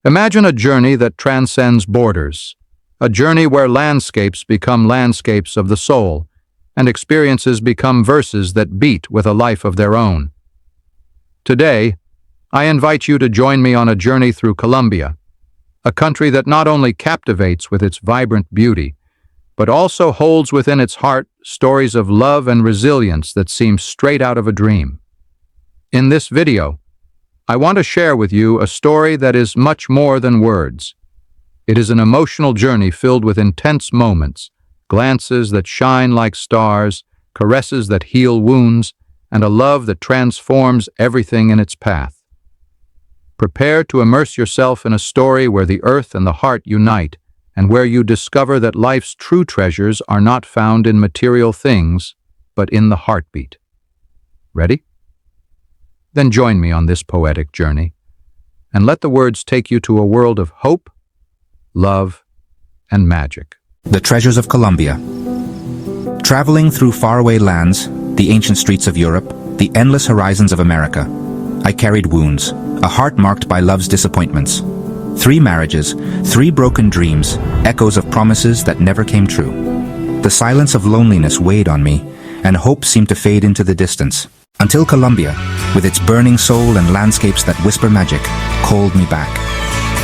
Imagine a journey that transcends borders, a journey where landscapes become landscapes of the soul, and experiences become verses that beat with a life of their own. Today, I invite you to join me on a journey through Colombia, a country that not only captivates with its vibrant beauty, but also holds within its heart stories of love and resilience that seem straight out of a dream. In this video, I want to share with you a story that is much more than words. It is an emotional journey filled with intense moments, glances that shine like stars, caresses that heal wounds, and a love that transforms everything in its path. Prepare to immerse yourself in a story where the earth and the heart unite, and where you discover that life's true treasures are not found in material things, but in the heartbeat. Ready? Then join me on this poetic journey, and let the words take you to a world of hope, love, and magic. The treasures of Colombia. Traveling through faraway lands, the ancient streets of Europe, the endless horizons of America, I carried wounds, a heart marked by love's disappointments. 3 marriages, 3 broken dreams, echoes of promises that never came true. The silence of loneliness weighed on me, and hope seemed to fade into the distance. Until Colombia, with its burning soul and landscapes that whisper magic, called me back.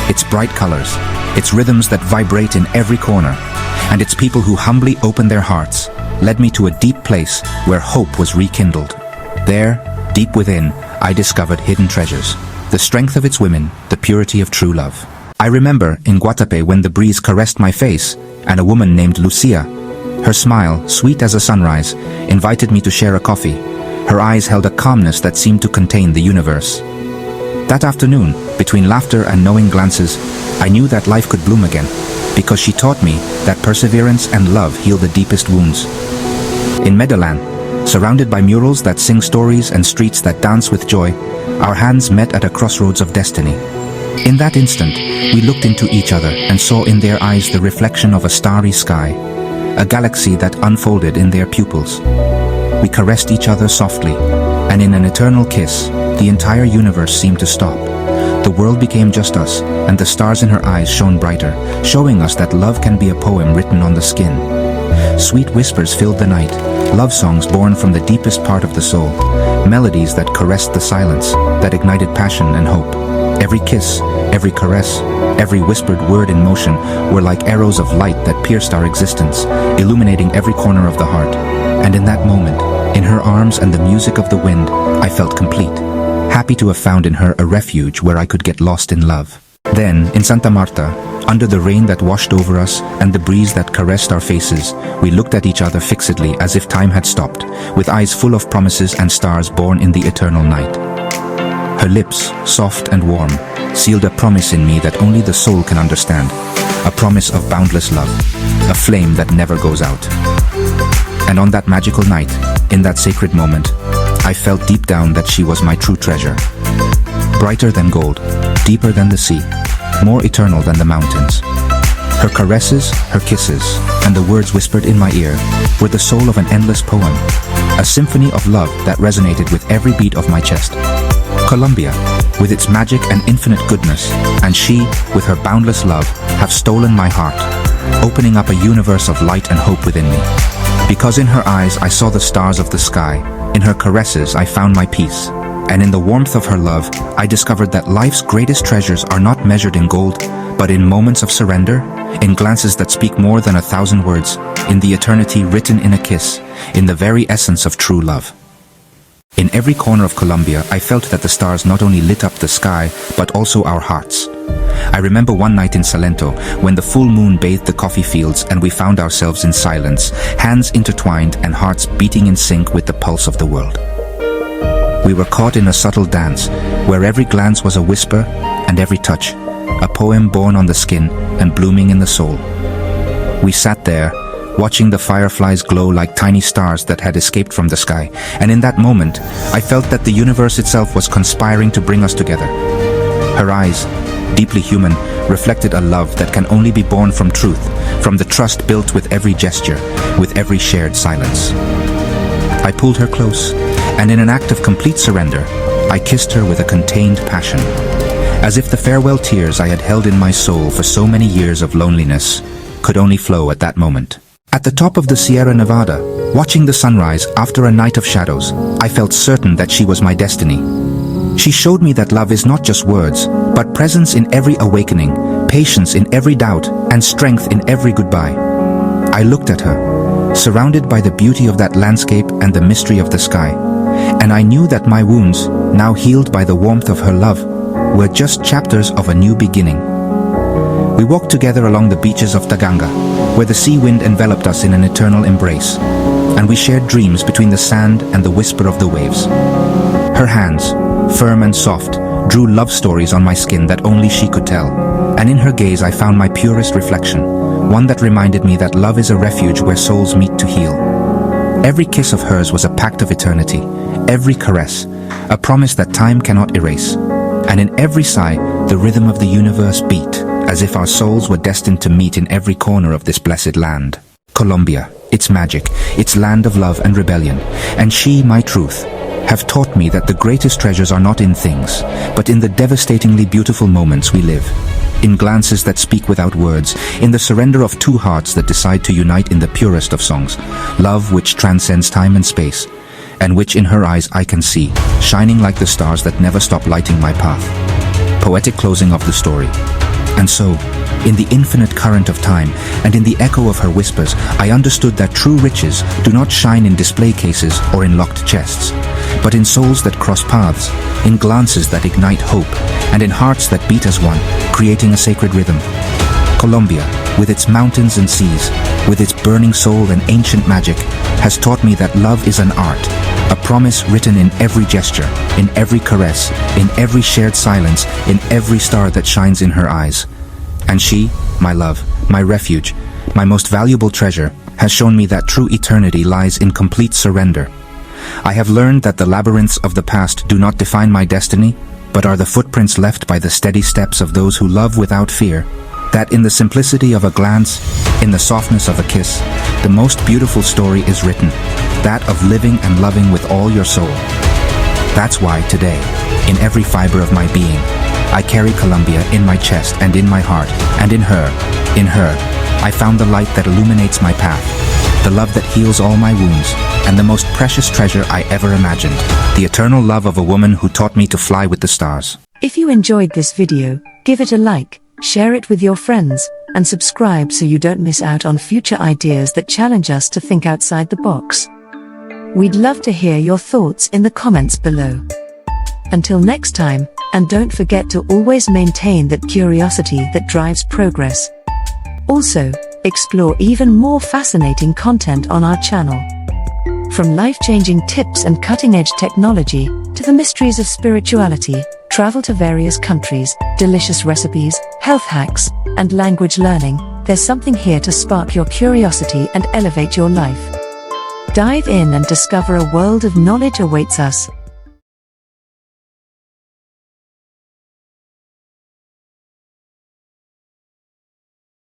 Its bright colors, its rhythms that vibrate in every corner, and its people who humbly open their hearts, led me to a deep place where hope was rekindled. There, deep within, I discovered hidden treasures. The strength of its women, the purity of true love. I remember in Guatapé when the breeze caressed my face, and a woman named Lucia. Her smile, sweet as a sunrise, invited me to share a coffee. Her eyes held a calmness that seemed to contain the universe. That afternoon, between laughter and knowing glances, I knew that life could bloom again, because she taught me that perseverance and love heal the deepest wounds. In Medellín, surrounded by murals that sing stories and streets that dance with joy, our hands met at a crossroads of destiny. In that instant, we looked into each other and saw in their eyes the reflection of a starry sky, a galaxy that unfolded in their pupils. We caressed each other softly, and in an eternal kiss, the entire universe seemed to stop. The world became just us, and the stars in her eyes shone brighter, showing us that love can be a poem written on the skin. Sweet whispers filled the night, love songs born from the deepest part of the soul, melodies that caressed the silence, that ignited passion and hope. Every kiss, every caress, every whispered word in motion were like arrows of light that pierced our existence, illuminating every corner of the heart. And in that moment, in her arms and the music of the wind, I felt complete, happy to have found in her a refuge where I could get lost in love. Then, in Santa Marta, under the rain that washed over us and the breeze that caressed our faces, we looked at each other fixedly as if time had stopped, with eyes full of promises and stars born in the eternal night. Her lips, soft and warm, sealed a promise in me that only the soul can understand, a promise of boundless love, a flame that never goes out. And on that magical night, in that sacred moment, I felt deep down that she was my true treasure. Brighter than gold, deeper than the sea, more eternal than the mountains. Her caresses, her kisses, and the words whispered in my ear were the soul of an endless poem, a symphony of love that resonated with every beat of my chest. Colombia, with its magic and infinite goodness, and she, with her boundless love, have stolen my heart, opening up a universe of light and hope within me. Because in her eyes I saw the stars of the sky, in her caresses I found my peace, and in the warmth of her love I discovered that life's greatest treasures are not measured in gold, but in moments of surrender, in glances that speak more than 1,000 words, in the eternity written in a kiss, in the very essence of true love. In every corner of Colombia, I felt that the stars not only lit up the sky, but also our hearts. I remember one night in Salento, when the full moon bathed the coffee fields and we found ourselves in silence, hands intertwined and hearts beating in sync with the pulse of the world. We were caught in a subtle dance, where every glance was a whisper and every touch, a poem born on the skin and blooming in the soul. We sat there, watching the fireflies glow like tiny stars that had escaped from the sky, and in that moment, I felt that the universe itself was conspiring to bring us together. Her eyes, deeply human, reflected a love that can only be born from truth, from the trust built with every gesture, with every shared silence. I pulled her close, and in an act of complete surrender, I kissed her with a contained passion. as if the farewell tears I had held in my soul for so many years of loneliness could only flow at that moment. At the top of the Sierra Nevada, watching the sunrise after a night of shadows, I felt certain that she was my destiny. She showed me that love is not just words, but presence in every awakening, patience in every doubt, and strength in every goodbye. I looked at her, surrounded by the beauty of that landscape and the mystery of the sky, and I knew that my wounds, now healed by the warmth of her love, were just chapters of a new beginning. We walked together along the beaches of Taganga, where the sea wind enveloped us in an eternal embrace, and we shared dreams between the sand and the whisper of the waves. Her hands, firm and soft, drew love stories on my skin that only she could tell, and in her gaze I found my purest reflection, one that reminded me that love is a refuge where souls meet to heal. Every kiss of hers was a pact of eternity, every caress, a promise that time cannot erase, and in every sigh, the rhythm of the universe beat, as if our souls were destined to meet in every corner of this blessed land. Colombia, its magic, its land of love and rebellion, and she, my truth, have taught me that the greatest treasures are not in things, but in the devastatingly beautiful moments we live. In glances that speak without words, in the surrender of two hearts that decide to unite in the purest of songs, love which transcends time and space, and which in her eyes I can see, shining like the stars that never stop lighting my path. Poetic closing of the story. And so, in the infinite current of time, and in the echo of her whispers, I understood that true riches do not shine in display cases or in locked chests, but in souls that cross paths, in glances that ignite hope, and in hearts that beat as one, creating a sacred rhythm. Colombia, with its mountains and seas, with its burning soul and ancient magic, has taught me that love is an art, a promise written in every gesture, in every caress, in every shared silence, in every star that shines in her eyes. And she, my love, my refuge, my most valuable treasure, has shown me that true eternity lies in complete surrender. I have learned that the labyrinths of the past do not define my destiny, but are the footprints left by the steady steps of those who love without fear. That in the simplicity of a glance, in the softness of a kiss, the most beautiful story is written, that of living and loving with all your soul. That's why today, in every fiber of my being, I carry Colombia in my chest and in my heart, and in her, I found the light that illuminates my path, the love that heals all my wounds, and the most precious treasure I ever imagined, the eternal love of a woman who taught me to fly with the stars. If you enjoyed this video, give it a like, share it with your friends, and subscribe so you don't miss out on future ideas that challenge us to think outside the box. We'd love to hear your thoughts in the comments below. Until next time, and don't forget to always maintain that curiosity that drives progress. Also, explore even more fascinating content on our channel. From life-changing tips and cutting-edge technology, to the mysteries of spirituality, travel to various countries, delicious recipes, health hacks, and language learning, there's something here to spark your curiosity and elevate your life. Dive in and discover a world of knowledge awaits us.